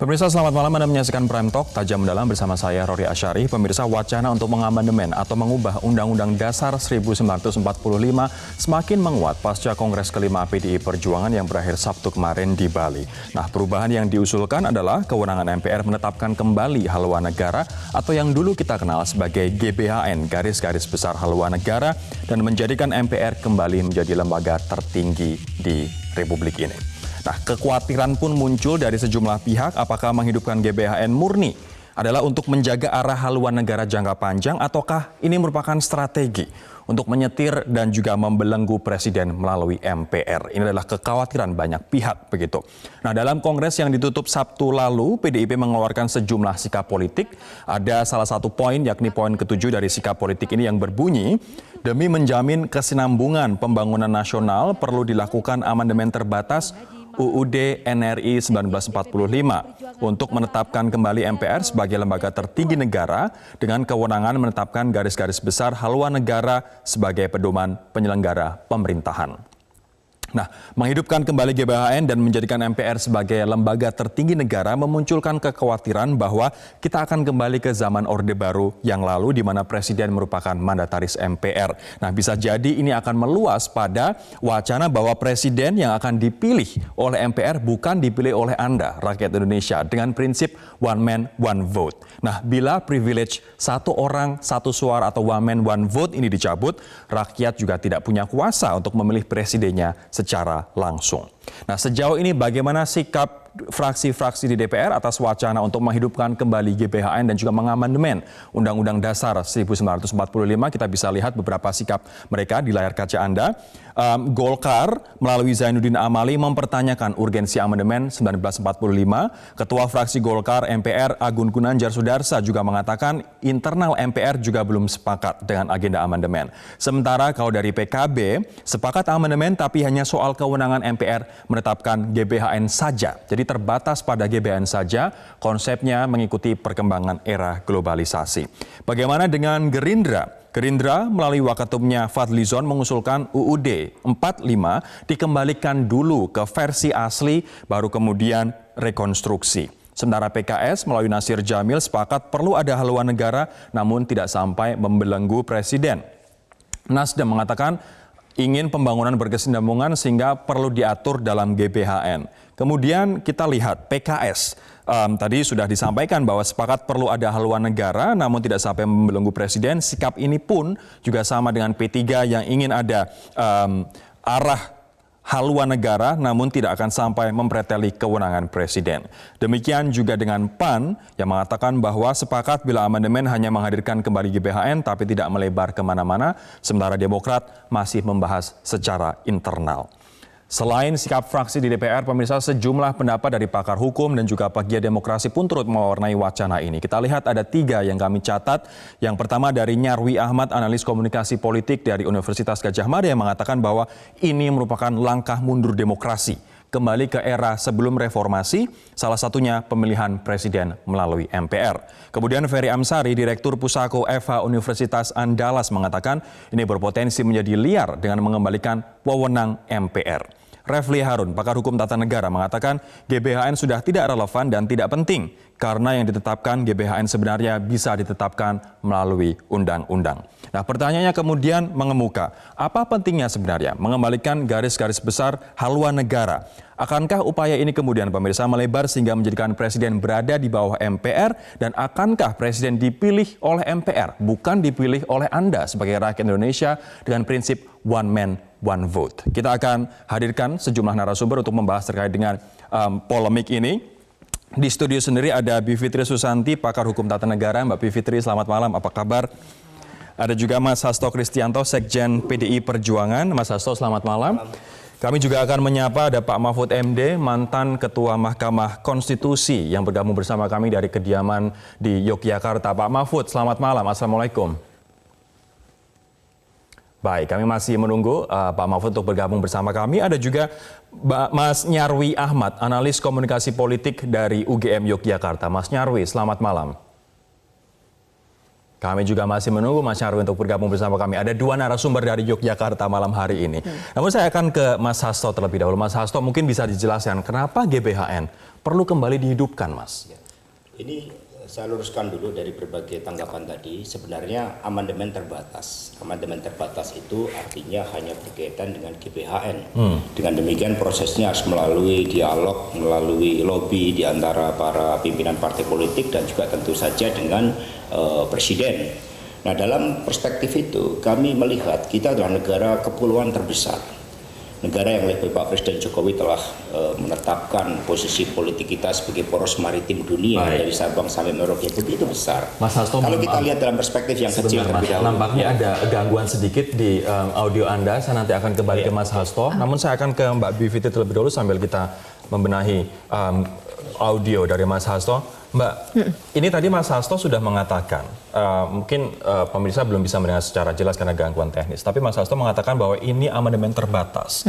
Pemirsa, selamat malam. Anda menyaksikan Prime Talk Tajam Mendalam bersama saya, Rory Asyari. Pemirsa, wacana untuk mengamandemen atau mengubah Undang-Undang Dasar 1945 semakin menguat pasca Kongres kelima PDI Perjuangan yang berakhir Sabtu kemarin di Bali. Nah, perubahan yang diusulkan adalah kewenangan MPR menetapkan kembali haluan negara atau yang dulu kita kenal sebagai GBHN, Garis-Garis Besar Haluan Negara, dan menjadikan MPR kembali menjadi lembaga tertinggi di Republik ini. Nah, kekhawatiran pun muncul dari sejumlah pihak apakah menghidupkan GBHN murni adalah untuk menjaga arah haluan negara jangka panjang ataukah ini merupakan strategi untuk menyetir dan juga membelenggu presiden melalui MPR. Ini adalah kekhawatiran banyak pihak begitu. Nah, dalam kongres yang ditutup Sabtu lalu, PDIP mengeluarkan sejumlah sikap politik. Ada salah satu poin yakni poin ke-7 dari sikap politik ini yang berbunyi, demi menjamin kesinambungan pembangunan nasional perlu dilakukan amandemen terbatas UUD NRI 1945 untuk menetapkan kembali MPR sebagai lembaga tertinggi negara dengan kewenangan menetapkan garis-garis besar haluan negara sebagai pedoman penyelenggara pemerintahan. Nah, menghidupkan kembali GBHN dan menjadikan MPR sebagai lembaga tertinggi negara memunculkan kekhawatiran bahwa kita akan kembali ke zaman Orde Baru yang lalu di mana presiden merupakan mandataris MPR. Nah, bisa jadi ini akan meluas pada wacana bahwa presiden yang akan dipilih oleh MPR bukan dipilih oleh Anda, rakyat Indonesia, dengan prinsip one man, one vote. Nah, bila privilege satu orang, satu suara atau one man, one vote ini dicabut, rakyat juga tidak punya kuasa untuk memilih presidennya secara langsung. Nah, sejauh ini bagaimana sikap fraksi-fraksi di DPR atas wacana untuk menghidupkan kembali GBHN dan juga mengamandemen Undang-Undang Dasar 1945? Kita bisa lihat beberapa sikap mereka di layar kaca Anda. Golkar melalui Zainuddin Amali mempertanyakan urgensi amandemen 1945. Ketua fraksi Golkar MPR Agun Gunanjar Sudarsa juga mengatakan internal MPR juga belum sepakat dengan agenda amandemen. Sementara kalau dari PKB sepakat amandemen tapi hanya soal kewenangan MPR menetapkan GBHN saja. Jadi terbatas pada GBHN saja, konsepnya mengikuti perkembangan era globalisasi. Bagaimana dengan Gerindra? Gerindra melalui Wakatumnya Fadlizon mengusulkan UUD 45 dikembalikan dulu ke versi asli baru kemudian rekonstruksi. Sementara PKS melalui Nasir Jamil sepakat perlu ada haluan negara namun tidak sampai membelenggu presiden. Nasdem mengatakan ingin pembangunan berkesinambungan sehingga perlu diatur dalam GBHN. Kemudian kita lihat PKS. Tadi sudah disampaikan bahwa sepakat perlu ada haluan negara namun tidak sampai membelenggu presiden. Sikap ini pun juga sama dengan P3 yang ingin ada arah haluan negara namun tidak akan sampai mempreteli kewenangan presiden. Demikian juga dengan PAN yang mengatakan bahwa sepakat bila amandemen hanya menghadirkan kembali GBHN tapi tidak melebar kemana-mana, sementara Demokrat masih membahas secara internal. Selain sikap fraksi di DPR, pemirsa, sejumlah pendapat dari pakar hukum dan juga pegiat demokrasi pun turut mewarnai wacana ini. Kita lihat ada 3 yang kami catat. Yang pertama dari Nyarwi Ahmad, analis komunikasi politik dari Universitas Gadjah Mada yang mengatakan bahwa ini merupakan langkah mundur demokrasi. Kembali ke era sebelum reformasi, salah satunya pemilihan presiden melalui MPR. Kemudian Ferry Amsari, Direktur Pusako FH Universitas Andalas mengatakan ini berpotensi menjadi liar dengan mengembalikan wewenang MPR. Refli Harun, pakar hukum tata negara, mengatakan GBHN sudah tidak relevan dan tidak penting karena yang ditetapkan GBHN sebenarnya bisa ditetapkan melalui undang-undang. Nah, pertanyaannya kemudian mengemuka, apa pentingnya sebenarnya mengembalikan garis-garis besar haluan negara? Akankah upaya ini kemudian pemirsa melebar sehingga menjadikan presiden berada di bawah MPR dan akankah presiden dipilih oleh MPR bukan dipilih oleh Anda sebagai rakyat Indonesia dengan prinsip one man, one vote? Kita akan hadirkan sejumlah narasumber untuk membahas terkait dengan polemik ini. Di studio sendiri ada Bivitri Susanti, pakar hukum tata negara. Mbak Bivitri, selamat malam, apa kabar? Ada juga Mas Hasto Kristianto, Sekjen PDI Perjuangan. Mas Hasto, selamat malam. Kami juga akan menyapa ada Pak Mahfud MD, mantan Ketua Mahkamah Konstitusi yang bergabung bersama kami dari kediaman di Yogyakarta. Pak Mahfud, selamat malam. Assalamualaikum. Baik, kami masih menunggu Pak Mahfud untuk bergabung bersama kami. Ada juga Mas Nyarwi Ahmad, analis komunikasi politik dari UGM Yogyakarta. Mas Nyarwi, selamat malam. Kami juga masih menunggu Mas Nyarwi untuk bergabung bersama kami. Ada dua narasumber dari Yogyakarta malam hari ini. Namun saya akan ke Mas Hasto terlebih dahulu. Mas Hasto, mungkin bisa dijelaskan kenapa GBHN perlu kembali dihidupkan, Mas? Ini saya luruskan dulu dari berbagai tanggapan tadi. Sebenarnya amandemen terbatas. Amandemen terbatas itu artinya hanya berkaitan dengan GBHN. Dengan demikian prosesnya harus melalui dialog, melalui lobby di antara para pimpinan partai politik dan juga tentu saja dengan presiden. Nah, dalam perspektif itu kami melihat kita adalah negara kepulauan terbesar. Negara yang oleh Bapak Presiden Jokowi telah menetapkan posisi politik kita sebagai poros maritim dunia. Baik. Dari Sabang sampai Merauke begitu besar. Mas Hasto, kalau kita lihat dalam perspektif yang kecil terlebih dahulu. Nampaknya ada gangguan sedikit di audio Anda. Saya nanti akan kembali ke Mas Hasto. Namun saya akan ke Mbak Bivitri terlebih dahulu sambil kita membenahi audio dari Mas Hasto. Mbak, ini tadi Mas Hasto sudah mengatakan, mungkin pemirsa belum bisa mendengar secara jelas karena gangguan teknis, tapi Mas Hasto mengatakan bahwa ini amandemen terbatas,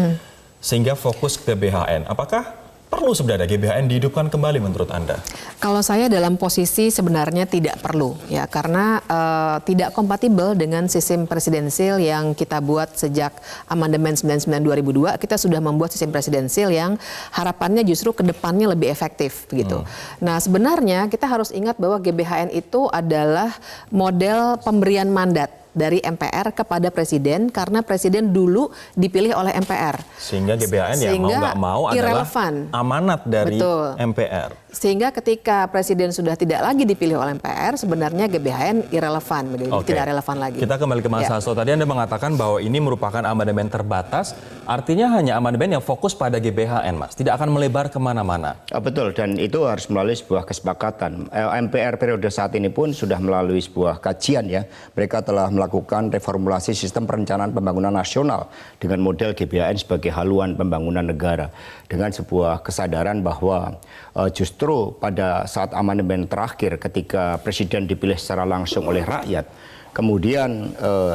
sehingga fokus ke GBHN. Apakah perlu sebenarnya GBHN dihidupkan kembali menurut Anda? Kalau saya dalam posisi sebenarnya tidak perlu, ya, karena tidak kompatibel dengan sistem presidensil yang kita buat sejak amandemen 99 2002. Kita sudah membuat sistem presidensil yang harapannya justru ke depannya lebih efektif, begitu. Nah, sebenarnya kita harus ingat bahwa GBHN itu adalah model pemberian mandat dari MPR kepada presiden karena presiden dulu dipilih oleh MPR. Sehingga GBHN ya mau nggak mau adalah amanat dari MPR. Sehingga ketika presiden sudah tidak lagi dipilih oleh MPR, sebenarnya GBHN irrelevan, tidak relevan lagi. Kita kembali ke Mas Hasto. Tadi Anda mengatakan bahwa ini merupakan amandemen terbatas, artinya hanya amandemen yang fokus pada GBHN, Mas. Tidak akan melebar kemana-mana. Betul, dan itu harus melalui sebuah kesepakatan. MPR periode saat ini pun sudah melalui sebuah kajian ya. Mereka telah melakukan reformulasi sistem perencanaan pembangunan nasional dengan model GBHN sebagai haluan pembangunan negara. Dengan sebuah kesadaran bahwa justru pada saat amandemen terakhir ketika presiden dipilih secara langsung oleh rakyat, kemudian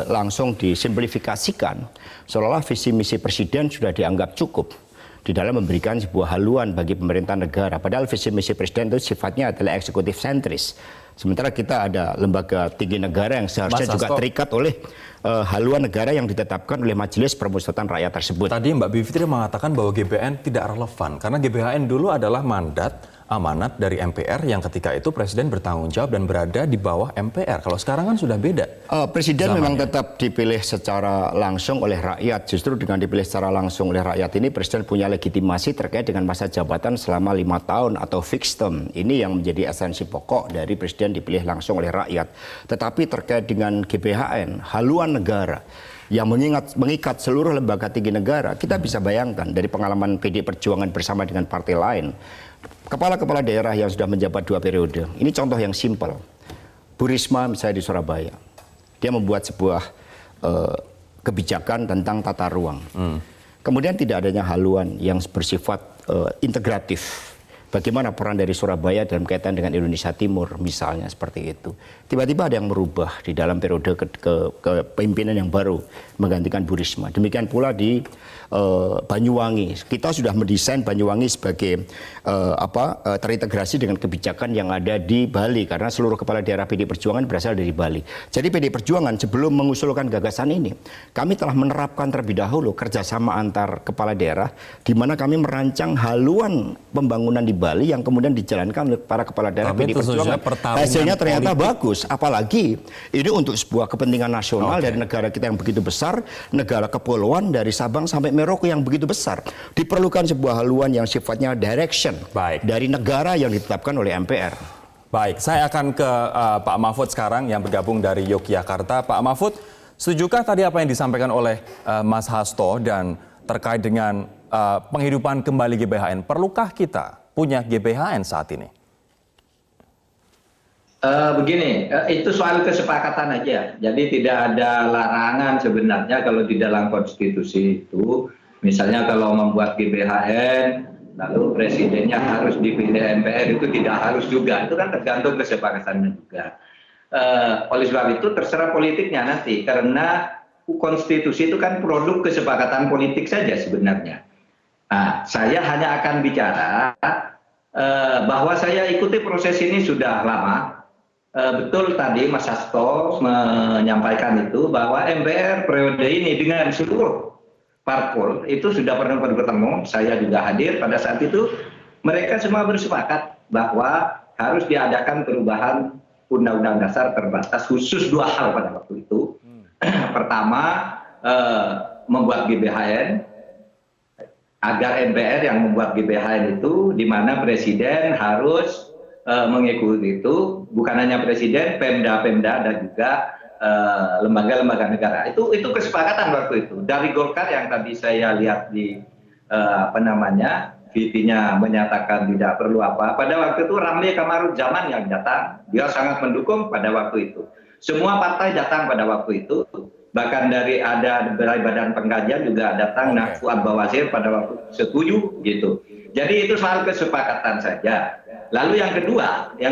langsung disimplifikasikan, seolah-olah visi misi presiden sudah dianggap cukup di dalam memberikan sebuah haluan bagi pemerintah negara. Padahal visi misi presiden itu sifatnya adalah eksekutif sentris. Sementara kita ada lembaga tinggi negara yang seharusnya juga terikat oleh haluan negara yang ditetapkan oleh Majelis Permusyawaratan Rakyat tersebut. Tadi Mbak Bivitri mengatakan bahwa GBHN tidak relevan karena GBHN dulu adalah mandat amanat dari MPR yang ketika itu presiden bertanggung jawab dan berada di bawah MPR. Kalau sekarang kan sudah beda. Presiden memang tetap dipilih secara langsung oleh rakyat. Justru dengan dipilih secara langsung oleh rakyat ini presiden punya legitimasi terkait dengan masa jabatan selama 5 tahun atau fixed term. Ini yang menjadi esensi pokok dari presiden dipilih langsung oleh rakyat. Tetapi terkait dengan GBHN, haluan negara yang mengikat seluruh lembaga tinggi negara, kita bisa bayangkan dari pengalaman PD Perjuangan bersama dengan partai lain. Kepala-kepala daerah yang sudah menjabat 2 periode. Ini contoh yang simpel. Bu Risma misalnya di Surabaya. Dia membuat sebuah kebijakan tentang tata ruang. Kemudian tidak adanya haluan yang bersifat integratif. Bagaimana peran dari Surabaya dalam kaitan dengan Indonesia Timur misalnya seperti itu. Tiba-tiba ada yang merubah di dalam periode kepemimpinan yang baru menggantikan Bu Risma. Demikian pula di Banyuwangi. Kita sudah mendesain Banyuwangi sebagai terintegrasi dengan kebijakan yang ada di Bali karena seluruh kepala daerah PD Perjuangan berasal dari Bali. Jadi PD Perjuangan sebelum mengusulkan gagasan ini, kami telah menerapkan terlebih dahulu kerjasama antar kepala daerah di mana kami merancang haluan pembangunan di Bali yang kemudian dijalankan oleh para kepala daerah PD Perjuangan. Hasilnya ternyata bagus, apalagi ini untuk sebuah kepentingan nasional dari negara kita yang begitu besar, negara kepulauan dari Sabang sampai Merauke yang begitu besar. Diperlukan sebuah haluan yang sifatnya direction dari negara yang ditetapkan oleh MPR. Baik, saya akan ke Pak Mahfud sekarang yang bergabung dari Yogyakarta. Pak Mahfud, setujukah tadi apa yang disampaikan oleh Mas Hasto dan terkait dengan penghidupan kembali GBHN? Perlukah kita punya GBHN saat ini? Begini, itu soal kesepakatan aja. Jadi tidak ada larangan sebenarnya kalau di dalam konstitusi itu. Misalnya kalau membuat GBHN, lalu presidennya harus dipilih MPR, itu tidak harus juga. Itu kan tergantung kesepakatannya juga. Oleh sebab itu terserah politiknya nanti. Karena konstitusi itu kan produk kesepakatan politik saja sebenarnya. Nah, saya hanya akan bicara bahwa saya ikuti proses ini sudah lama. Betul tadi Mas Hasto menyampaikan itu bahwa MPR periode ini dengan seluruh parpol itu sudah pernah bertemu, saya juga hadir pada saat itu mereka semua bersepakat bahwa harus diadakan perubahan Undang-Undang Dasar terbatas khusus 2 hal pada waktu itu. Pertama, membuat GBHN, agar MPR yang membuat GBHN itu, di mana Presiden harus mengikuti itu, bukan hanya Presiden, Pemda dan juga lembaga-lembaga negara. Itu kesepakatan waktu itu. Dari Golkar yang tadi saya lihat di VP-nya menyatakan tidak perlu apa. Pada waktu itu Ramli Kamarudzaman yang datang, dia sangat mendukung pada waktu itu. Semua partai datang pada waktu itu. Bahkan dari Badan Pengkajian juga datang, nah Fuad Bawazir pada waktu setuju gitu. Jadi itu soal kesepakatan saja. Lalu yang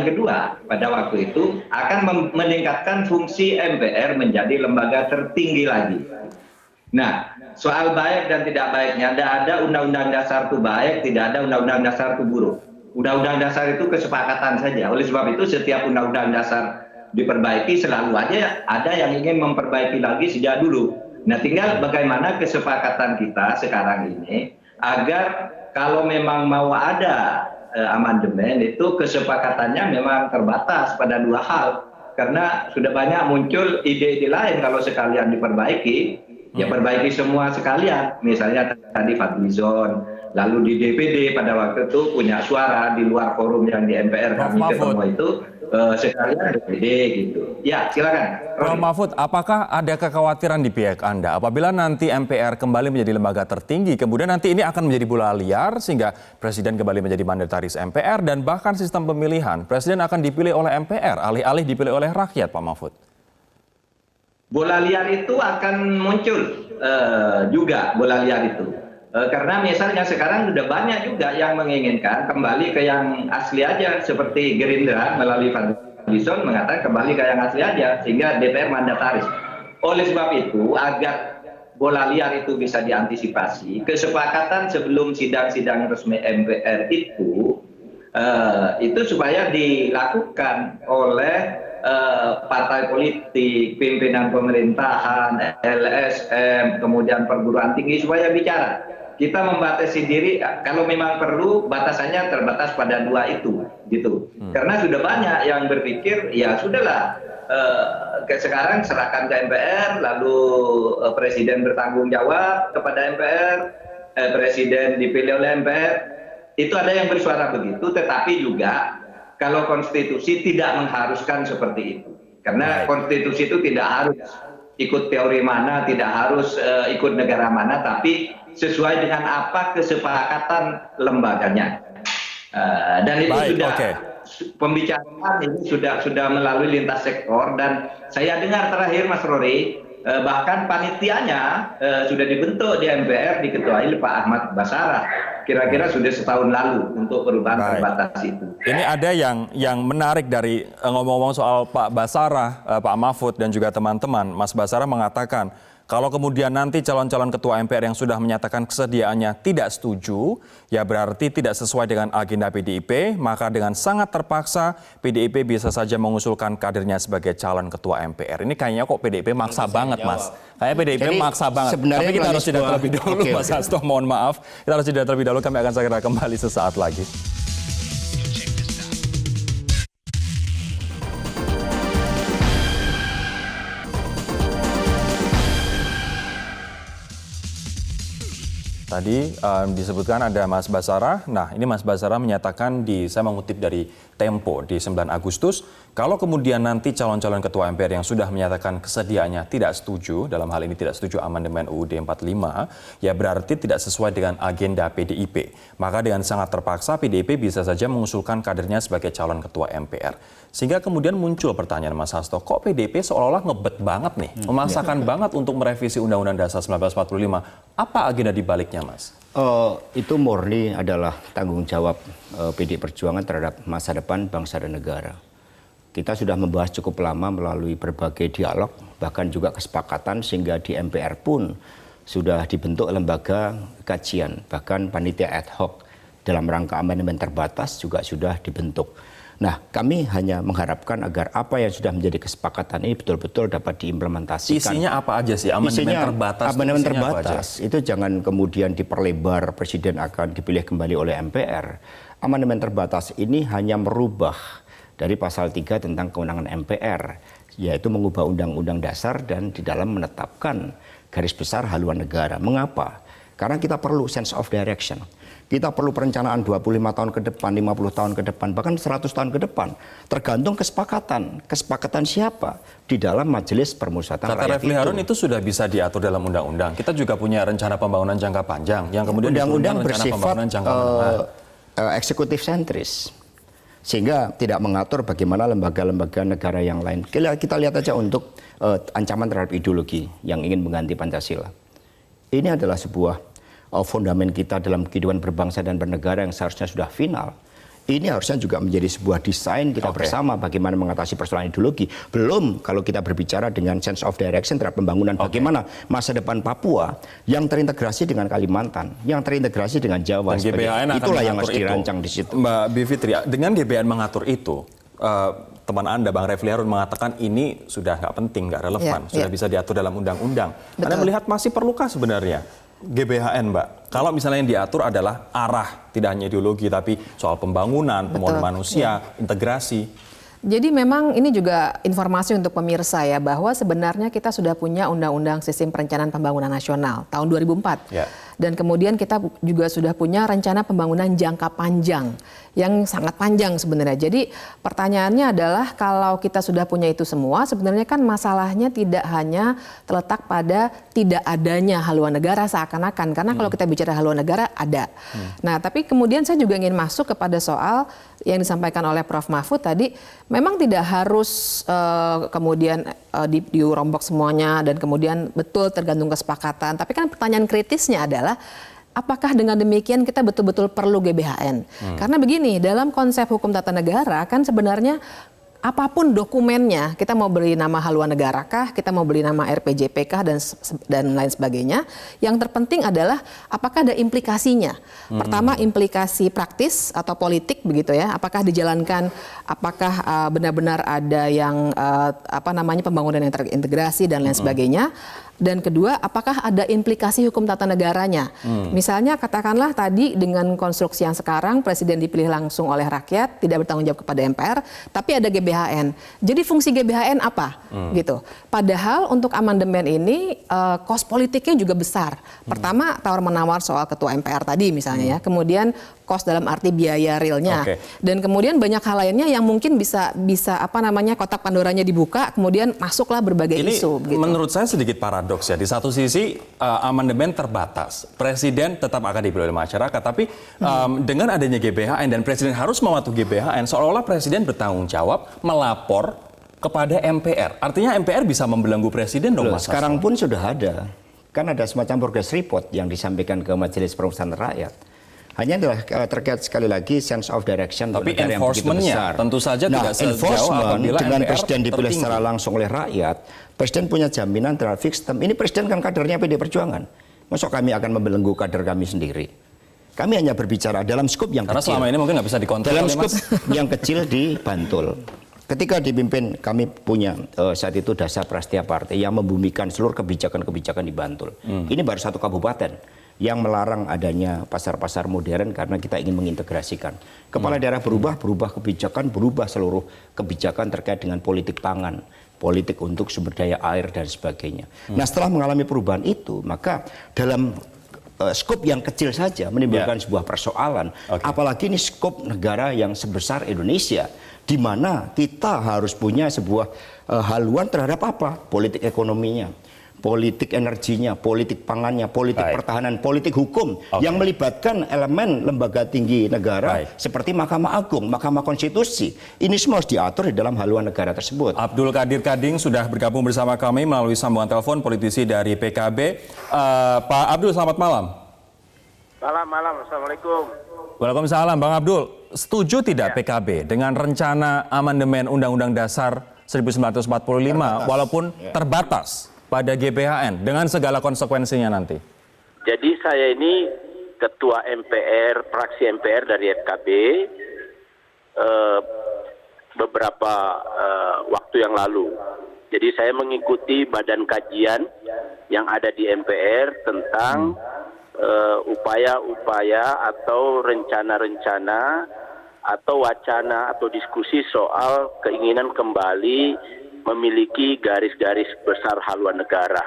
kedua pada waktu itu akan meningkatkan fungsi MPR menjadi lembaga tertinggi lagi. Nah, soal baik dan tidak baiknya, tidak ada undang-undang dasar itu baik, tidak ada undang-undang dasar itu buruk. Undang-undang dasar itu kesepakatan saja. Oleh sebab itu setiap undang-undang dasar diperbaiki selalu aja ada yang ingin memperbaiki lagi sejak dulu. Nah, tinggal bagaimana kesepakatan kita sekarang ini agar kalau memang mau ada amandemen itu kesepakatannya memang terbatas pada 2 hal. Karena sudah banyak muncul ide-ide lain kalau sekalian diperbaiki, ya perbaiki semua sekalian. Misalnya tadi Fadlizon, lalu di DPD pada waktu itu punya suara di luar forum yang di MPR kami ketemu itu sekalian DPD gitu. Ya silakan. Prof. Mahfud, apakah ada kekhawatiran di pihak Anda apabila nanti MPR kembali menjadi lembaga tertinggi, kemudian nanti ini akan menjadi bola liar sehingga Presiden kembali menjadi mandataris MPR dan bahkan sistem pemilihan Presiden akan dipilih oleh MPR, alih-alih dipilih oleh rakyat, Pak Mahfud? Bola liar itu akan muncul juga bola liar itu. Karena misalnya sekarang sudah banyak juga yang menginginkan kembali ke yang asli aja, seperti Gerindra melalui Fadlizon mengatakan kembali ke yang asli aja sehingga DPR mandataris. Oleh sebab itu agar bola liar itu bisa diantisipasi, kesepakatan sebelum sidang-sidang resmi MPR itu supaya dilakukan oleh partai politik, pimpinan pemerintahan, LSM, kemudian perguruan tinggi supaya bicara. Kita membatasi diri kalau memang perlu batasannya terbatas pada 2 itu gitu. Karena sudah banyak yang berpikir ya sudahlah sekarang serahkan ke MPR, lalu Presiden bertanggung jawab kepada MPR, Presiden dipilih oleh MPR. Itu ada yang bersuara begitu, tetapi juga kalau konstitusi tidak mengharuskan seperti itu. Karena konstitusi itu tidak harus ikut teori mana, tidak harus ikut negara mana, tapi sesuai dengan apa kesepakatan lembaganya. Dan itu pembicaraan ini sudah melalui lintas sektor, dan saya dengar terakhir Mas Rory, bahkan panitianya sudah dibentuk di MPR, diketuai Pak Ahmad Basarah. Kira-kira sudah setahun lalu untuk perubahan terbatas itu. Ini ada yang menarik dari ngomong-ngomong soal Pak Basarah, Pak Mahfud dan juga teman-teman. Mas Basarah mengatakan kalau kemudian nanti calon-calon ketua MPR yang sudah menyatakan kesediaannya tidak setuju, ya berarti tidak sesuai dengan agenda PDIP, maka dengan sangat terpaksa PDIP bisa saja mengusulkan kadernya sebagai calon ketua MPR. Ini kayaknya kok PDIP maksa banget, Mas. Kayaknya PDIP maksa banget. Tapi kita harus jeda terlebih dahulu, Mas Hasto, mohon maaf. Kita harus jeda terlebih dahulu, kami akan segera kembali sesaat lagi. Tadi disebutkan ada Mas Basarah. Nah, ini Mas Basarah menyatakan saya mengutip dari Tempo di 9 Agustus, kalau kemudian nanti calon-calon ketua MPR yang sudah menyatakan kesediaannya tidak setuju, dalam hal ini tidak setuju amandemen UUD 45, ya berarti tidak sesuai dengan agenda PDIP. Maka dengan sangat terpaksa PDIP bisa saja mengusulkan kadernya sebagai calon ketua MPR. Sehingga kemudian muncul pertanyaan Mas Hasto, kok PDIP seolah-olah ngebet banget nih, memaksakan banget untuk merevisi Undang-Undang Dasar 1945. Apa agenda dibaliknya, Mas? Itu murni adalah tanggung jawab PDI Perjuangan terhadap masa depan bangsa dan negara. Kita sudah membahas cukup lama melalui berbagai dialog, bahkan juga kesepakatan, sehingga di MPR pun sudah dibentuk lembaga kajian, bahkan panitia ad hoc dalam rangka amandemen terbatas juga sudah dibentuk. Nah, kami hanya mengharapkan agar apa yang sudah menjadi kesepakatan ini betul-betul dapat diimplementasikan. Isinya apa aja sih? Amandemen terbatas. Amandemen terbatas itu jangan kemudian diperlebar, presiden akan dipilih kembali oleh MPR. Amandemen terbatas ini hanya merubah dari pasal 3 tentang kewenangan MPR, yaitu mengubah undang-undang dasar dan di dalam menetapkan garis besar haluan negara. Mengapa? Karena kita perlu sense of direction. Kita perlu perencanaan 25 tahun ke depan, 50 tahun ke depan, bahkan 100 tahun ke depan. Tergantung kesepakatan. Kesepakatan siapa? Di dalam majelis permusyawaratan Kata rakyat Refli Harun itu sudah bisa diatur dalam undang-undang. Kita juga punya rencana pembangunan jangka panjang yang kemudian undang-undang rencana bersifat pembangunan jangka menengah. eksekutif sentris. Sehingga tidak mengatur bagaimana lembaga-lembaga negara yang lain. Kita lihat aja untuk ancaman terhadap ideologi yang ingin mengganti Pancasila. Ini adalah sebuah fondamen kita dalam kehidupan berbangsa dan bernegara yang seharusnya sudah final. Ini harusnya juga menjadi sebuah desain kita bersama bagaimana mengatasi persoalan ideologi. Belum kalau kita berbicara dengan sense of direction terhadap pembangunan bagaimana masa depan Papua yang terintegrasi dengan Kalimantan, yang terintegrasi dengan Jawa. Dan GBHN akan itulah yang harus mengatur dirancang di situ. Mbak Bivitri, dengan GBHN mengatur itu, teman Anda Bang Refli Harun mengatakan ini sudah nggak penting, nggak relevan, sudah bisa diatur dalam undang-undang. Anda melihat masih perlukah sebenarnya GBHN, Mbak? Kalau misalnya yang diatur adalah arah, tidak hanya ideologi, tapi soal pembangunan, pembangunan manusia, integrasi. Jadi memang ini juga informasi untuk pemirsa ya, bahwa sebenarnya kita sudah punya Undang-Undang Sistem Perencanaan Pembangunan Nasional tahun 2004. Ya. Dan kemudian kita juga sudah punya rencana pembangunan jangka panjang yang sangat panjang sebenarnya. Jadi pertanyaannya adalah kalau kita sudah punya itu semua, sebenarnya kan masalahnya tidak hanya terletak pada tidak adanya haluan negara seakan-akan. Karena kalau kita bicara haluan negara ada. Nah, tapi kemudian saya juga ingin masuk kepada soal yang disampaikan oleh Prof. Mahfud tadi, memang tidak harus kemudian dirombak semuanya dan kemudian betul tergantung kesepakatan. Tapi kan pertanyaan kritisnya adalah apakah dengan demikian kita betul-betul perlu GBHN? Karena begini, dalam konsep hukum tata negara kan sebenarnya apapun dokumennya, kita mau beri nama haluan negara kah, kita mau beri nama RPJP kah, dan lain sebagainya. Yang terpenting adalah apakah ada implikasinya. Pertama, implikasi praktis atau politik begitu ya. Apakah dijalankan, apakah benar-benar ada yang pembangunan yang terintegrasi dan lain sebagainya. Dan kedua, apakah ada implikasi hukum tata negaranya? Misalnya katakanlah tadi dengan konstruksi yang sekarang Presiden dipilih langsung oleh rakyat, tidak bertanggung jawab kepada MPR, tapi ada GBHN. Jadi fungsi GBHN apa? Gitu. Padahal untuk amandemen ini kos politiknya juga besar. Pertama, tawar-menawar soal ketua MPR tadi misalnya ya. Kemudian kos dalam arti biaya realnya. Dan kemudian banyak hal lainnya yang mungkin bisa kotak Pandoranya dibuka, kemudian masuklah berbagai isu. Ini menurut saya sedikit paradoks ya. Di satu sisi amandemen terbatas, presiden tetap akan dipilih oleh masyarakat, tapi dengan adanya GBHN dan presiden harus mematuhi GBHN, seolah-olah presiden bertanggung jawab melapor kepada MPR. Artinya MPR bisa membelenggu presiden dong, Mas. Sekarang pun sudah ada. Kan ada semacam progress report yang disampaikan ke Majelis Permusyawaratan Rakyat. Hanya adalah terkait sekali lagi sense of direction. Tapi enforcementnya tentu saja tidak sejauh apabila dengan MPR presiden dipilih secara langsung oleh rakyat, presiden punya jaminan terhadap sistem. Ini presiden kan kadernya PD Perjuangan. Masuk kami akan membelenggu kader kami sendiri. Kami hanya berbicara dalam skop yang karena kecil. Selama ini mungkin nggak bisa dikontrol. Dalam skop yang kecil di Bantul. Ketika dipimpin, kami punya saat itu Dasar Prasetya Partai yang membumikan seluruh kebijakan-kebijakan di Bantul. Ini baru satu kabupaten yang melarang adanya pasar-pasar modern karena kita ingin mengintegrasikan. Kepala daerah berubah kebijakan, berubah seluruh kebijakan terkait dengan politik pangan, politik untuk sumber daya air dan sebagainya. Nah, setelah mengalami perubahan itu, maka dalam skop yang kecil saja menimbulkan sebuah persoalan. Apalagi ini skop negara yang sebesar Indonesia, di mana kita harus punya sebuah haluan terhadap apa? Politik ekonominya, politik energinya, politik pangannya, politik pertahanan, politik hukum yang melibatkan elemen lembaga tinggi negara seperti Mahkamah Agung, Mahkamah Konstitusi. Ini semua harus diatur di dalam haluan negara tersebut. Abdul Qadir Kading sudah bergabung bersama kami melalui sambungan telepon, politisi dari PKB. Pak Abdul, selamat malam. Malam, Assalamualaikum. Waalaikumsalam, Bang Abdul. Setuju tidak PKB dengan rencana amandemen Undang-Undang Dasar 1945 walaupun terbatas pada GBHN dengan segala konsekuensinya nanti? Jadi saya ini ketua MPR, fraksi MPR dari FKB. beberapa waktu yang lalu. Jadi saya mengikuti badan kajian yang ada di MPR tentang upaya-upaya atau rencana-rencana atau wacana atau diskusi soal keinginan kembali memiliki garis-garis besar haluan negara.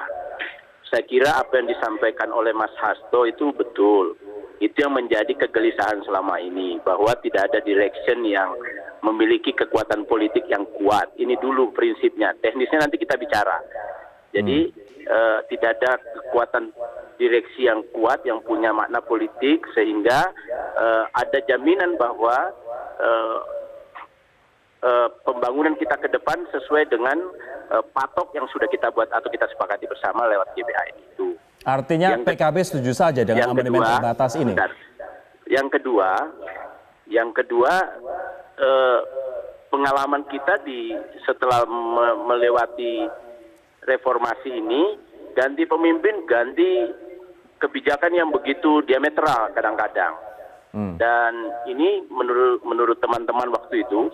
Saya kira apa yang disampaikan oleh Mas Hasto itu betul. Itu yang menjadi kegelisahan selama ini, bahwa tidak ada direction yang memiliki kekuatan politik yang kuat. Ini dulu prinsipnya. Teknisnya nanti kita bicara. Jadi tidak ada kekuatan direksi yang kuat yang punya makna politik, sehingga ada jaminan bahwa pembangunan kita ke depan sesuai dengan patok yang sudah kita buat atau kita sepakati bersama lewat GBHN itu. Artinya PKB setuju saja dengan amandemen terbatas ini. Yang kedua, pengalaman kita setelah melewati reformasi ini, ganti pemimpin, ganti kebijakan yang begitu diametral kadang-kadang. Dan ini menurut teman-teman waktu itu,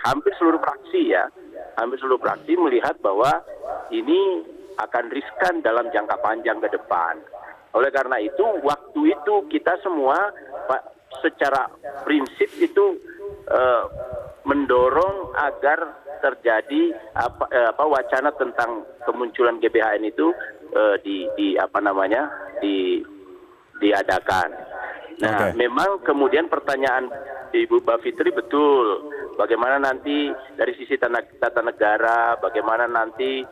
hampir seluruh fraksi melihat bahwa ini akan riskan dalam jangka panjang ke depan. Oleh karena itu, waktu itu kita semua secara prinsip itu mendorong agar terjadi wacana tentang kemunculan GBHN itu diadakan. Nah, memang kemudian pertanyaan Ibu Mbak Fitri betul, bagaimana nanti dari sisi tata negara, bagaimana nanti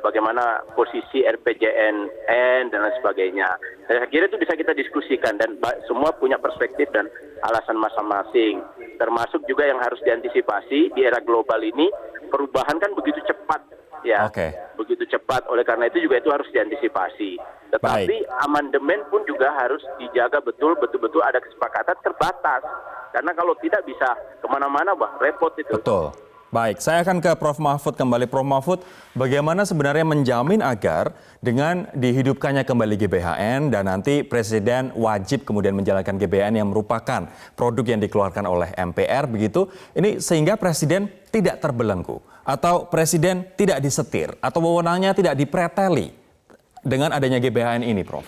bagaimana posisi RPJMN dan lain sebagainya. Saya kira itu bisa kita diskusikan dan semua punya perspektif dan alasan masing-masing. Termasuk juga yang harus diantisipasi di era global ini, perubahan kan begitu cepat ya. Begitu cepat, oleh karena itu juga itu harus diantisipasi. Tetapi amandemen pun juga harus dijaga betul-betul ada kesepakatan terbatas. Karena kalau tidak bisa kemana-mana, repot itu. Betul. Baik, saya akan ke Prof. Mahfud kembali. Prof. Mahfud, bagaimana sebenarnya menjamin agar dengan dihidupkannya kembali GBHN dan nanti Presiden wajib kemudian menjalankan GBHN yang merupakan produk yang dikeluarkan oleh MPR begitu, ini sehingga Presiden tidak terbelenggu atau Presiden tidak disetir atau wewenangnya tidak dipreteli dengan adanya GBHN ini, Prof?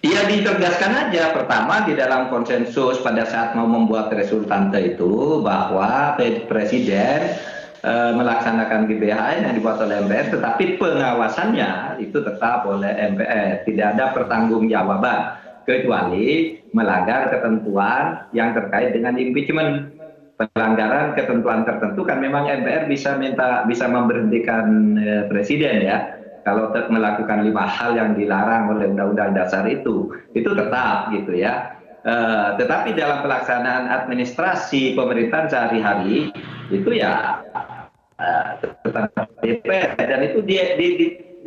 Ya, ditegaskan aja pertama di dalam konsensus pada saat mau membuat resultante itu bahwa Presiden melaksanakan GBHN yang dibuat oleh MPR, tetapi pengawasannya itu tetap oleh MPR. Tidak ada pertanggungjawaban kecuali melanggar ketentuan yang terkait dengan impeachment. Pelanggaran ketentuan tertentu kan memang MPR bisa memberhentikan Presiden ya. Kalau melakukan 5 hal yang dilarang oleh Undang-Undang Dasar itu tetap gitu ya. Tetapi dalam pelaksanaan administrasi pemerintahan sehari-hari itu ya tetap DPR, dan itu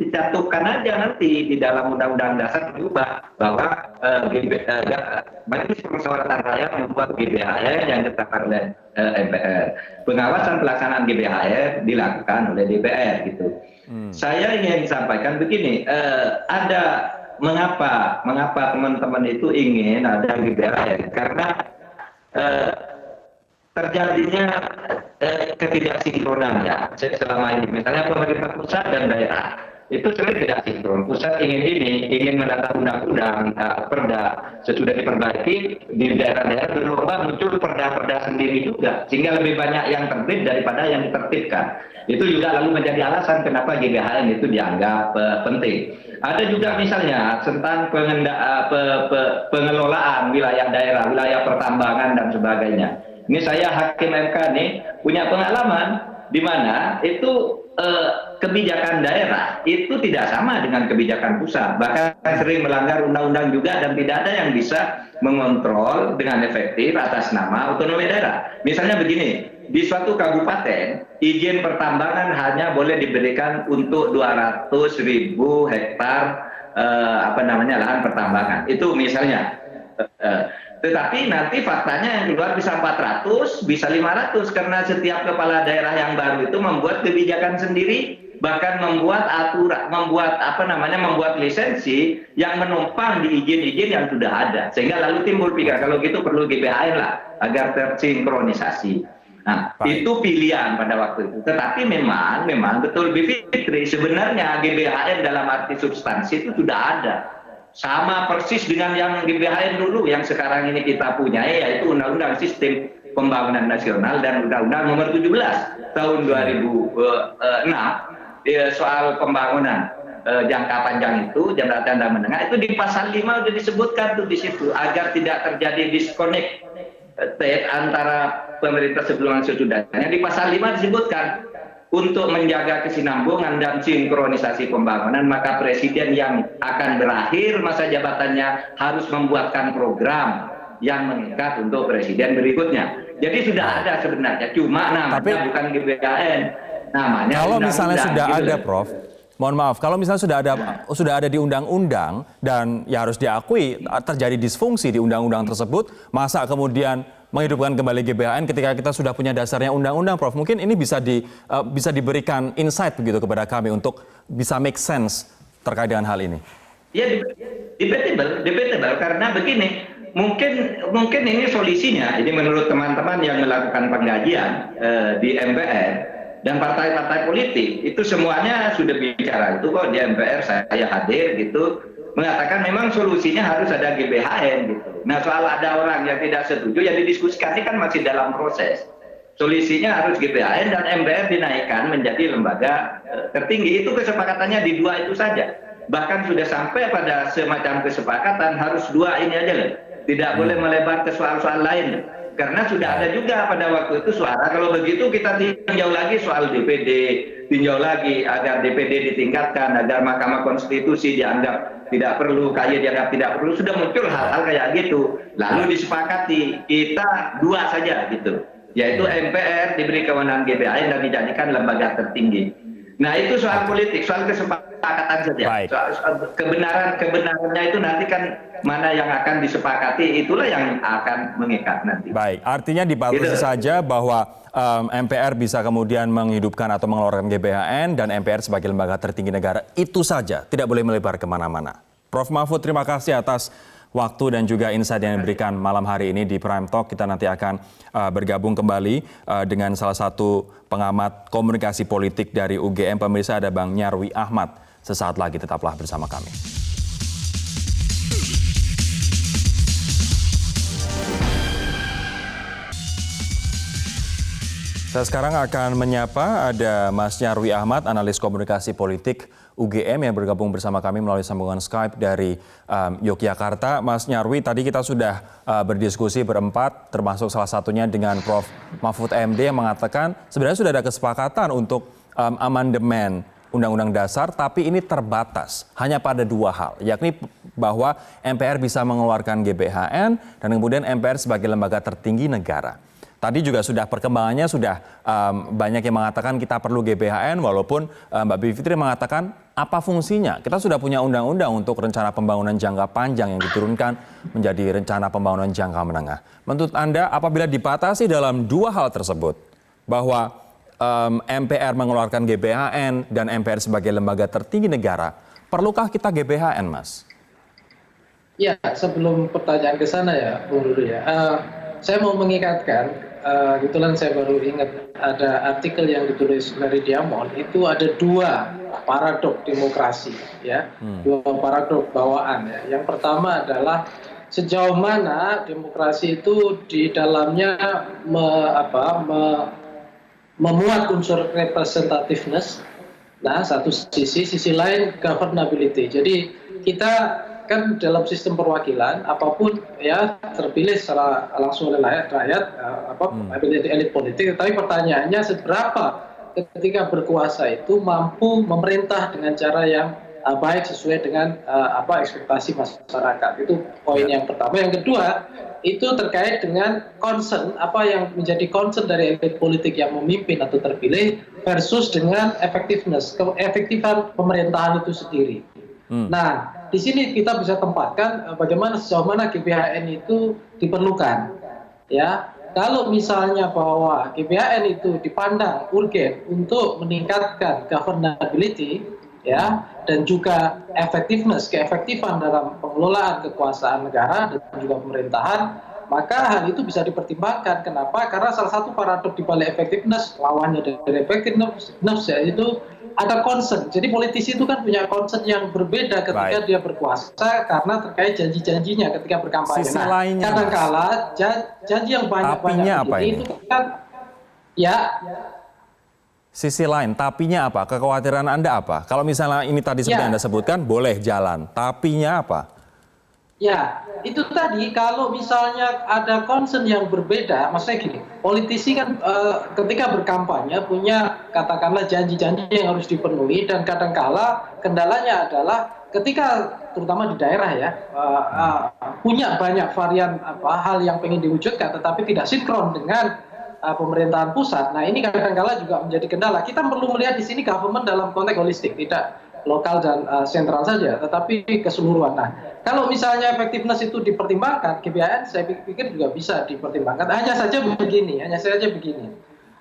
dicantumkan aja nanti di dalam Undang-Undang Dasar berubah bahwa Majelis Permusyawaratan Rakyat membuat GBHN yang ditetapkan oleh MPR. Pengawasan pelaksanaan GBHN dilakukan oleh DPR gitu. Saya ingin sampaikan begini, ada mengapa teman-teman itu ingin ada GBHN, karena terjadinya ketidaksinkronan ya selama ini. Misalnya pemerintah pusat dan daerah itu sering tidak sinkron. Pusat ingin menatap undang-undang perda, sesudah diperbaiki di daerah-daerah berubah muncul perda-perda sendiri juga, sehingga lebih banyak yang terbit daripada yang ditertibkan. Itu juga lalu menjadi alasan kenapa GBHN itu dianggap penting. Ada juga misalnya tentang pengelolaan wilayah daerah, wilayah pertambangan dan sebagainya. Ini saya hakim MK nih punya pengalaman di mana itu kebijakan daerah itu tidak sama dengan kebijakan pusat, bahkan sering melanggar undang-undang juga dan tidak ada yang bisa mengontrol dengan efektif atas nama otonomi daerah. Misalnya begini, di suatu kabupaten izin pertambangan hanya boleh diberikan untuk 200.000 hektar lahan pertambangan. Itu misalnya. Tetapi nanti faktanya yang keluar bisa 400, bisa 500 karena setiap kepala daerah yang baru itu membuat kebijakan sendiri, bahkan membuat aturan, membuat lisensi yang menumpang di izin-izin yang sudah ada. Sehingga lalu timbul pikiran kalau gitu perlu GBHN lah agar tersinkronisasi. Nah, itu pilihan pada waktu itu. Tetapi memang betul Bivitri, sebenarnya GBHN dalam arti substansi itu sudah ada. Sama persis dengan yang GBHN dulu, yang sekarang ini kita punya, yaitu Undang-Undang Sistem Pembangunan Nasional dan Undang-Undang Nomor 17 tahun 2006 soal pembangunan jangka panjang itu, jangka menengah itu di pasal 5 sudah disebutkan tuh di situ, agar tidak terjadi disconnect antara pemerintah sebelum dan sesudahnya. Di pasal 5 disebutkan untuk menjaga kesinambungan dan sinkronisasi pembangunan, maka presiden yang akan berakhir masa jabatannya harus membuatkan program yang mengikat untuk presiden berikutnya. Jadi sudah ada sebenarnya, cuma namanya bukan GBHN, namanya kalau misalnya sudah gitu ada, Prof, mohon maaf, kalau misalnya sudah ada di undang-undang dan ya harus diakui terjadi disfungsi di undang-undang tersebut, masa kemudian menghidupkan kembali GBHN ketika kita sudah punya dasarnya undang-undang, Prof? Mungkin ini bisa diberikan insight begitu kepada kami untuk bisa make sense terkait dengan hal ini. Ya, debatable karena begini. Mungkin ini solusinya. Ini menurut teman-teman yang melakukan pengkajian di MPR dan partai-partai politik itu semuanya sudah bicara itu kok di MPR, saya hadir gitu, mengatakan memang solusinya harus ada GBHN gitu. Nah, soal ada orang yang tidak setuju yang didiskusikan ini kan masih dalam proses. Solusinya harus GBHN dan MPR dinaikkan menjadi lembaga tertinggi. Itu kesepakatannya di dua itu saja. Bahkan sudah sampai pada semacam kesepakatan harus dua ini aja loh. Tidak boleh melebar ke soal-soal lain. Karena sudah ada juga pada waktu itu suara, kalau begitu kita tinjau lagi soal DPD, tinjau lagi agar DPD ditingkatkan, agar Mahkamah Konstitusi dianggap tidak perlu, KY dianggap tidak perlu, sudah muncul hal-hal kayak gitu. Lalu disepakati, kita dua saja gitu, yaitu MPR diberi kewenangan GBHN dan dijadikan lembaga tertinggi. Nah itu soal politik, soal kesepakatan saja. Soal kebenarannya itu nanti kan mana yang akan disepakati, itulah yang akan mengikat nanti. Baik, artinya dibatasi saja bahwa MPR bisa kemudian menghidupkan atau mengeluarkan GBHN dan MPR sebagai lembaga tertinggi negara. Itu saja, tidak boleh melebar kemana-mana. Prof. Mahfud, terima kasih atas waktu dan juga insight yang diberikan malam hari ini di Prime Talk. Kita nanti akan bergabung kembali dengan salah satu pengamat komunikasi politik dari UGM. Pemirsa, ada Bang Nyarwi Ahmad. Sesaat lagi tetaplah bersama kami. Saya sekarang akan menyapa ada Mas Nyarwi Ahmad, analis komunikasi politik UGM yang bergabung bersama kami melalui sambungan Skype dari Yogyakarta. Mas Nyarwi, tadi kita sudah berdiskusi berempat, termasuk salah satunya dengan Prof. Mahfud MD yang mengatakan sebenarnya sudah ada kesepakatan untuk amandemen Undang-Undang Dasar, tapi ini terbatas hanya pada dua hal, yakni bahwa MPR bisa mengeluarkan GBHN dan kemudian MPR sebagai lembaga tertinggi negara. Tadi juga sudah perkembangannya sudah banyak yang mengatakan kita perlu GBHN, walaupun Mbak Bivitri mengatakan apa fungsinya? Kita sudah punya undang-undang untuk rencana pembangunan jangka panjang yang diturunkan menjadi rencana pembangunan jangka menengah. Menurut Anda apabila dibatasi dalam dua hal tersebut, bahwa MPR mengeluarkan GBHN dan MPR sebagai lembaga tertinggi negara, perlukah kita GBHN, Mas? Ya, sebelum pertanyaan ke sana ya, Bung Ruri ya. Saya mau mengingatkan, kebetulan saya baru ingat ada artikel yang ditulis Larry Diamond, itu ada dua paradok demokrasi, ya, dua paradok bawaan. Ya. Yang pertama adalah sejauh mana demokrasi itu di dalamnya memuat unsur representativeness, nah satu sisi lain governability. Jadi kita kan dalam sistem perwakilan apapun ya terpilih secara langsung oleh rakyat elit politik, tapi pertanyaannya seberapa ketika berkuasa itu mampu memerintah dengan cara yang baik sesuai dengan ekspektasi masyarakat. Itu poin yang pertama. Yang kedua itu terkait dengan concern, apa yang menjadi concern dari elit politik yang memimpin atau terpilih versus dengan efektifan pemerintahan itu sendiri. Nah, di sini kita bisa tempatkan bagaimana sejauh mana GBHN itu diperlukan. Ya, kalau misalnya bahwa GBHN itu dipandang urgen untuk meningkatkan governability, ya, dan juga keefektifan dalam pengelolaan kekuasaan negara dan juga pemerintahan, maka hal itu bisa dipertimbangkan. Kenapa? Karena salah satu paradok di balik effectiveness, lawannya dari effectiveness yaitu ada concern. Jadi politisi itu kan punya concern yang berbeda ketika dia berkuasa karena terkait janji-janjinya ketika berkampanye. Sisi lainnya, kadang-kala janji yang banyak-banyak ini? itu kan ya. Sisi lain, tapinya apa? Kekhawatiran Anda apa? Kalau misalnya ini tadi seperti Anda sebutkan, boleh jalan. Tapinya apa? Ya, itu tadi kalau misalnya ada concern yang berbeda, maksudnya gini, politisi kan ketika berkampanye punya katakanlah janji-janji yang harus dipenuhi dan kadangkala kendalanya adalah ketika terutama di daerah ya punya banyak varian hal yang pengen diwujudkan tetapi tidak sinkron dengan pemerintahan pusat. Nah ini kadangkala juga menjadi kendala. Kita perlu melihat di sini government dalam konteks holistik, tidak lokal dan sentral saja, tetapi keseluruhan. Nah, kalau misalnya efektivitas itu dipertimbangkan, GBHN saya pikir juga bisa dipertimbangkan. Hanya saja begini.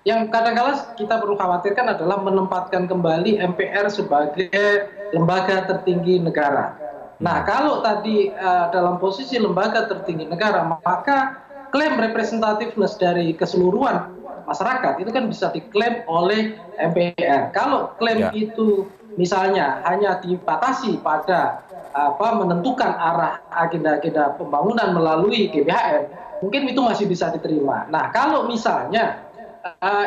Yang kadang-kala kita perlu khawatirkan adalah menempatkan kembali MPR sebagai lembaga tertinggi negara. Nah, kalau tadi dalam posisi lembaga tertinggi negara, maka klaim representativeness dari keseluruhan masyarakat itu kan bisa diklaim oleh MPR. Kalau klaim itu misalnya hanya dibatasi pada menentukan arah agenda-agenda pembangunan melalui GBHN, mungkin itu masih bisa diterima. Nah, kalau misalnya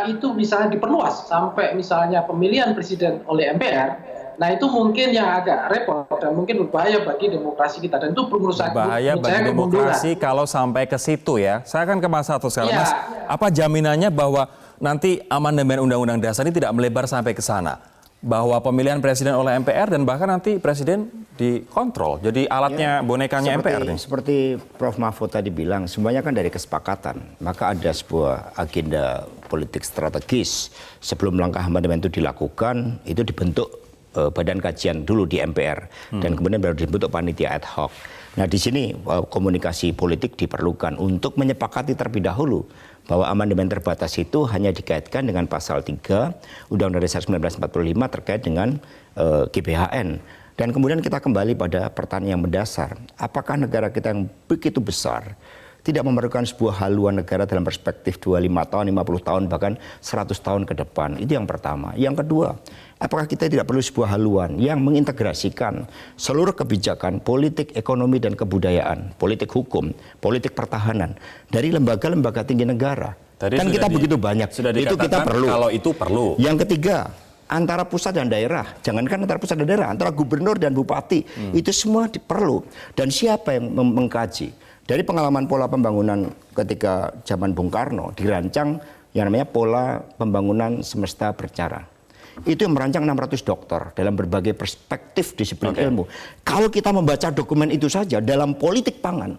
itu bisa diperluas sampai misalnya pemilihan presiden oleh MPR, nah itu mungkin yang agak repot dan mungkin berbahaya bagi demokrasi kita. Dan itu merusak bahaya bagi demokrasi kalau sampai ke situ ya. Saya akan ke Mas Hasto sekarang. Mas, apa jaminannya bahwa nanti amandemen Undang-Undang Dasar ini tidak melebar sampai ke sana? Bahwa pemilihan presiden oleh MPR dan bahkan nanti presiden dikontrol. Jadi alatnya, bonekanya MPR nih. Seperti Prof. Mahfud tadi bilang, semuanya kan dari kesepakatan. Maka ada sebuah agenda politik strategis. Sebelum langkah amandemen itu dilakukan, itu dibentuk badan kajian dulu di MPR. Dan kemudian baru dibentuk panitia ad hoc. Nah di sini komunikasi politik diperlukan untuk menyepakati terlebih dahulu bahwa amandemen terbatas itu hanya dikaitkan dengan pasal 3 Undang-Undang Dasar 1945 terkait dengan GBHN. Dan kemudian kita kembali pada pertanyaan yang mendasar. Apakah negara kita yang begitu besar tidak memerlukan sebuah haluan negara dalam perspektif 25 tahun, 50 tahun, bahkan 100 tahun ke depan? Itu yang pertama. Yang kedua, apakah kita tidak perlu sebuah haluan yang mengintegrasikan seluruh kebijakan politik, ekonomi, dan kebudayaan, politik hukum, politik pertahanan dari lembaga-lembaga tinggi negara? Tadi kan kita begitu banyak. Sudah itu kita perlu. Kalau itu perlu. Yang ketiga, antara pusat dan daerah, jangankan antara pusat dan daerah, antara gubernur dan bupati, itu semua perlu. Dan siapa yang mengkaji? Dari pengalaman pola pembangunan ketika zaman Bung Karno dirancang yang namanya pola pembangunan semesta bercara. Itu yang merancang 600 dokter dalam berbagai perspektif disiplin ilmu. Kalau kita membaca dokumen itu saja dalam politik pangan,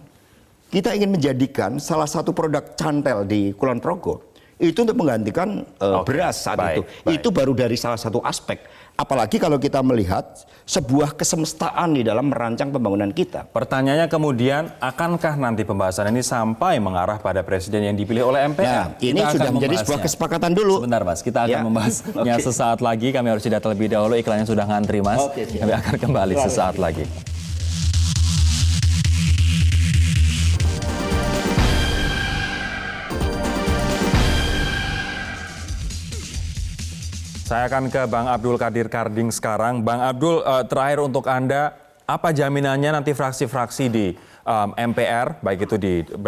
kita ingin menjadikan salah satu produk cantel di Kulon Progo itu untuk menggantikan beras saat itu. Itu baru dari salah satu aspek. Apalagi kalau kita melihat sebuah kesemestaan di dalam merancang pembangunan kita. Pertanyaannya kemudian, akankah nanti pembahasan ini sampai mengarah pada presiden yang dipilih oleh MPR? Nah, ini sudah menjadi sebuah kesepakatan dulu. Sebentar Mas, kita akan membahasnya sesaat lagi. Kami harus jeda terlebih dahulu, iklannya sudah ngantri Mas. Kami akan kembali sesaat lagi. Saya akan ke Bang Abdul Qadir Karding sekarang. Bang Abdul, terakhir untuk Anda, apa jaminannya nanti fraksi-fraksi di MPR, baik itu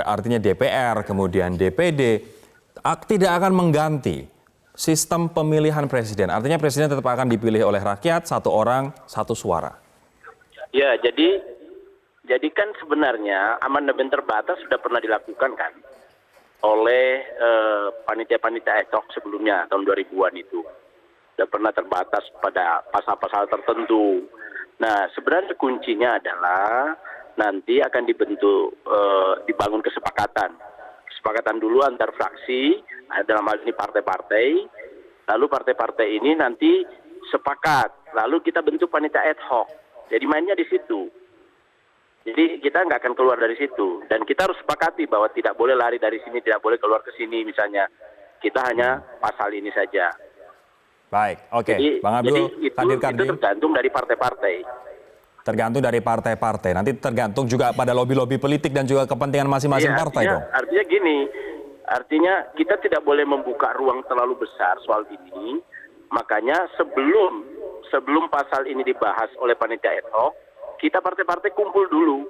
artinya DPR, kemudian DPD, tidak akan mengganti sistem pemilihan presiden? Artinya presiden tetap akan dipilih oleh rakyat, satu orang, satu suara. Ya, jadi kan sebenarnya amandemen terbatas sudah pernah dilakukan kan oleh panitia-panitia ad hoc sebelumnya tahun 2000-an itu. Sudah pernah terbatas pada pasal-pasal tertentu. Nah, sebenarnya kuncinya adalah nanti akan dibangun kesepakatan. Kesepakatan dulu antar fraksi, dalam hal ini partai-partai. Lalu partai-partai ini nanti sepakat. Lalu kita bentuk panitia ad hoc. Jadi mainnya di situ. Jadi kita nggak akan keluar dari situ. Dan kita harus sepakati bahwa tidak boleh lari dari sini, tidak boleh keluar ke sini misalnya. Kita hanya pasal ini saja. Baik, oke. Bang Abdul, jadi itu tergantung dari partai-partai. Tergantung dari partai-partai. Nanti tergantung juga pada lobby-lobby politik dan juga kepentingan masing-masing partai dong. Artinya gini, artinya kita tidak boleh membuka ruang terlalu besar soal ini. Makanya sebelum pasal ini dibahas oleh panitia ad hoc, kita partai-partai kumpul dulu.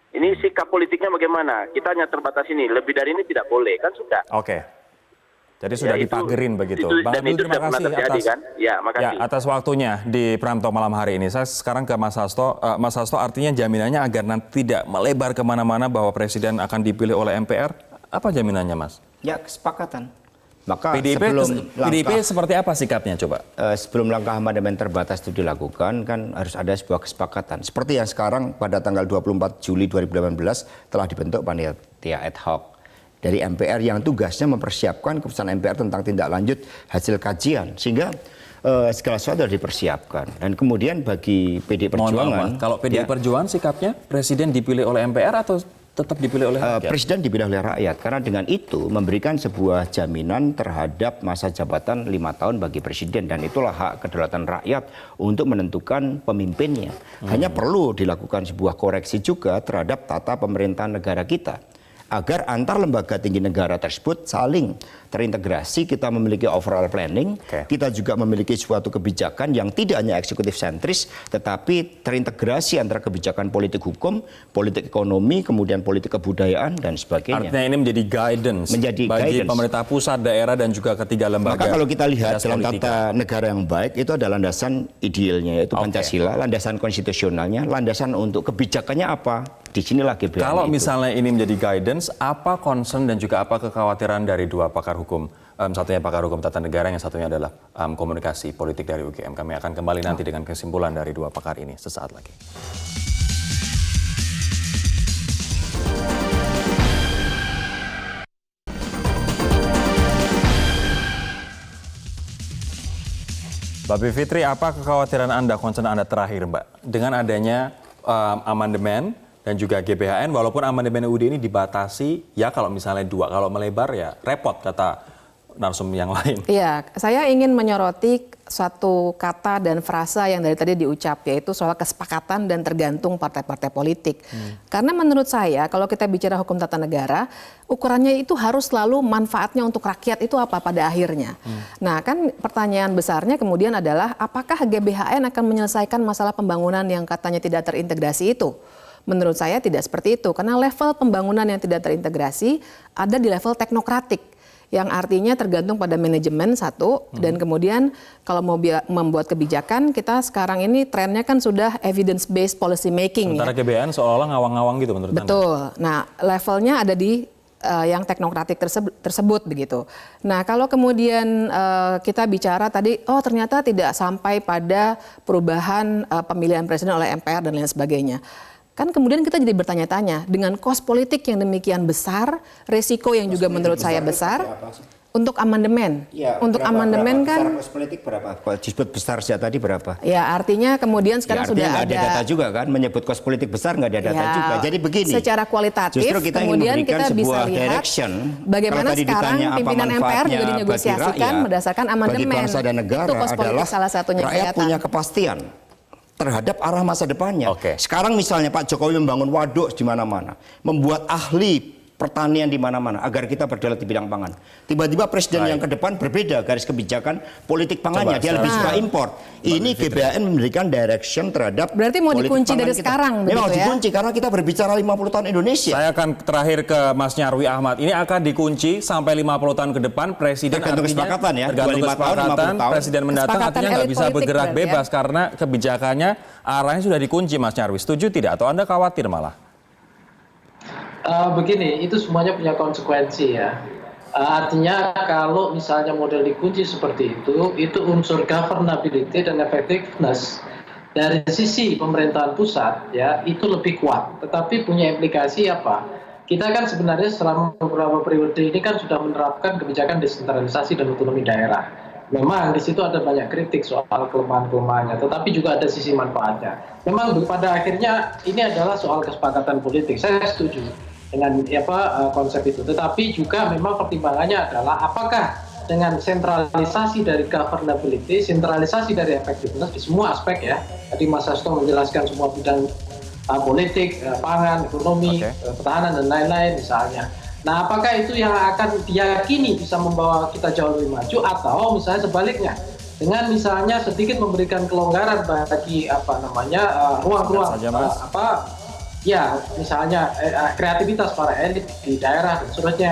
Ini sikap politiknya bagaimana? Kita hanya terbatas ini, lebih dari ini tidak boleh, kan sudah. Oke. Jadi sudah dipagerin begitu. Bang Abdul, terima kasih atas, kan? Makasih. Atas waktunya di Prime Talk malam hari ini. Saya sekarang ke Mas Hasto. Mas Hasto, artinya jaminannya agar nanti tidak melebar kemana-mana bahwa Presiden akan dipilih oleh MPR. Apa jaminannya, Mas? Ya, kesepakatan. Maka PDIP seperti apa sikapnya coba? Sebelum langkah amandemen terbatas itu dilakukan, kan harus ada sebuah kesepakatan. Seperti yang sekarang pada tanggal 24 Juli 2018 telah dibentuk panitia ad hoc dari MPR yang tugasnya mempersiapkan keputusan MPR tentang tindak lanjut hasil kajian, sehingga segala sesuatu harus dipersiapkan. Dan kemudian bagi PD Perjuangan, kalau PD Perjuangan sikapnya Presiden dipilih oleh MPR atau tetap dipilih oleh rakyat? Presiden dipilih oleh rakyat, karena dengan itu memberikan sebuah jaminan terhadap masa jabatan 5 tahun bagi Presiden, dan itulah hak kedaulatan rakyat untuk menentukan pemimpinnya. Hanya perlu dilakukan sebuah koreksi juga terhadap tata pemerintahan negara kita, agar antar lembaga tinggi negara tersebut saling terintegrasi. Kita memiliki overall planning, kita juga memiliki suatu kebijakan yang tidak hanya eksekutif sentris, tetapi terintegrasi antara kebijakan politik hukum, politik ekonomi, kemudian politik kebudayaan, dan sebagainya. Artinya ini menjadi guidance bagi pemerintah pusat, daerah, dan juga ketiga lembaga. Maka kalau kita lihat dalam tata negara yang baik, itu ada landasan idealnya, yaitu Pancasila, landasan konstitusionalnya, landasan untuk kebijakannya apa. Disinilah GBHN. Kalau misalnya ini menjadi guidance, apa concern dan juga apa kekhawatiran dari dua pakar hukum? Satunya pakar hukum tata negara, yang satunya adalah komunikasi politik dari UGM. Kami akan kembali nanti dengan kesimpulan dari dua pakar ini sesaat lagi. Mbak Bivitri, apa kekhawatiran Anda, concern Anda terakhir, Mbak, dengan adanya amandemen dan juga GBHN, walaupun amandemen UUD ini dibatasi, ya kalau misalnya 2, kalau melebar ya repot, kata narsum yang lain. Iya, saya ingin menyoroti satu kata dan frasa yang dari tadi diucap, yaitu soal kesepakatan dan tergantung partai-partai politik. Karena menurut saya, kalau kita bicara hukum tata negara, ukurannya itu harus selalu manfaatnya untuk rakyat itu apa pada akhirnya. Nah, kan pertanyaan besarnya kemudian adalah, apakah GBHN akan menyelesaikan masalah pembangunan yang katanya tidak terintegrasi itu? Menurut saya tidak seperti itu, karena level pembangunan yang tidak terintegrasi ada di level teknokratik, yang artinya tergantung pada manajemen satu, dan kemudian kalau mau membuat kebijakan, kita sekarang ini trennya kan sudah evidence based policy making. Sementara GBHN seolah-olah ngawang-ngawang gitu menurut Anda? Betul. Nah, levelnya ada di yang teknokratik tersebut begitu. Nah, kalau kemudian kita bicara tadi, oh ternyata tidak sampai pada perubahan pemilihan presiden oleh MPR dan lain sebagainya. Kan kemudian kita jadi bertanya-tanya, dengan kos politik yang demikian besar, resiko yang juga menurut saya besar, untuk amandemen. Ya, untuk amandemen kan kos politik berapa? Kalau disebut besar saja tadi berapa? Ya, artinya kemudian sekarang ya, sudah ada data juga kan, menyebut kos politik besar nggak ada data juga. Jadi begini. Secara kualitatif, justru kita kemudian ingin memberikan kita bisa sebuah lihat direction. bagaimana sekarang pimpinan MPR juga dinegosiasikan berdasarkan amandemen. Bagi bangsa dan negara itu kos politik adalah salah satunya rakyat punya kepastian terhadap arah masa depannya. Sekarang misalnya Pak Jokowi membangun waduk di mana-mana, membuat ahli pertanian di mana-mana agar kita berdaulat di bidang pangan. Tiba-tiba presiden yang ke depan berbeda garis kebijakan politik pangannya, dia lebih suka impor. Ini GBHN memberikan direction terhadap berarti mau dikunci dari sekarang begitu ya? Memang dikunci karena kita berbicara 50 tahun Indonesia. Saya akan terakhir ke Mas Nyarwi Ahmad. Ini akan dikunci sampai 50 tahun ke depan, presiden tergantung kesepakatan ya. Tergantung kesepakatan, presiden mendatang artinya nggak bisa bergerak bebas karena kebijakannya arahnya sudah dikunci, Mas Nyarwi. Setuju tidak? Atau Anda khawatir malah? Begini, itu semuanya punya konsekuensi ya. Artinya kalau misalnya model dikunci seperti itu unsur governability dan effectiveness dari sisi pemerintahan pusat ya itu lebih kuat. Tetapi punya implikasi apa? Kita kan sebenarnya selama beberapa periode ini kan sudah menerapkan kebijakan desentralisasi dan otonomi daerah. Memang di situ ada banyak kritik soal kelemahan-kelemahannya, tetapi juga ada sisi manfaatnya. Memang pada akhirnya ini adalah soal kesepakatan politik. Saya setuju dengan konsep itu. Tetapi juga memang pertimbangannya adalah apakah dengan sentralisasi dari governability, sentralisasi dari effectiveness di semua aspek ya. Tadi Mas Hasto menjelaskan semua bidang politik, pangan, ekonomi, pertahanan dan lain-lain misalnya. Nah, apakah itu yang akan diyakini bisa membawa kita jauh lebih maju, atau misalnya sebaliknya dengan misalnya sedikit memberikan kelonggaran bagi ruang-ruang misalnya kreativitas para elit di daerah dan seterusnya,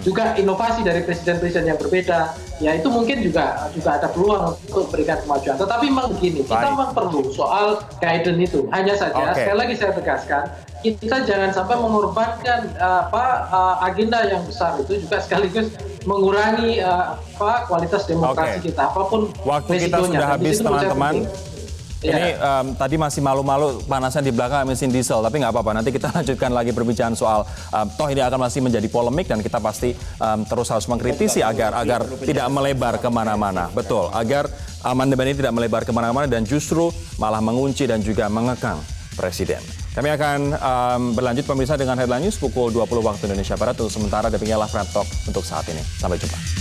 juga inovasi dari presiden-presiden yang berbeda, ya itu mungkin juga ada peluang untuk memberikan kemajuan. Tetapi memang begini, kita memang perlu soal guidance itu. Hanya saja sekali lagi saya tegaskan, kita jangan sampai mengorbankan agenda yang besar itu juga sekaligus mengurangi kualitas demokrasi kita, apapun waktu kita sudah habis, teman-teman. Ini Ya. tadi masih malu-malu panasnya di belakang mesin diesel, tapi nggak apa-apa. Nanti kita lanjutkan lagi perbincangan soal toh ini akan masih menjadi polemik dan kita pasti terus harus mengkritisi agar tidak melebar kemana-mana. Betul, agar amandemen ini tidak melebar kemana-mana dan justru malah mengunci dan juga mengekang Presiden. Kami akan berlanjut pemirsa dengan Headline News pukul 20 waktu Indonesia Barat. Untuk sementara demikianlah Prime Talk untuk saat ini. Sampai jumpa.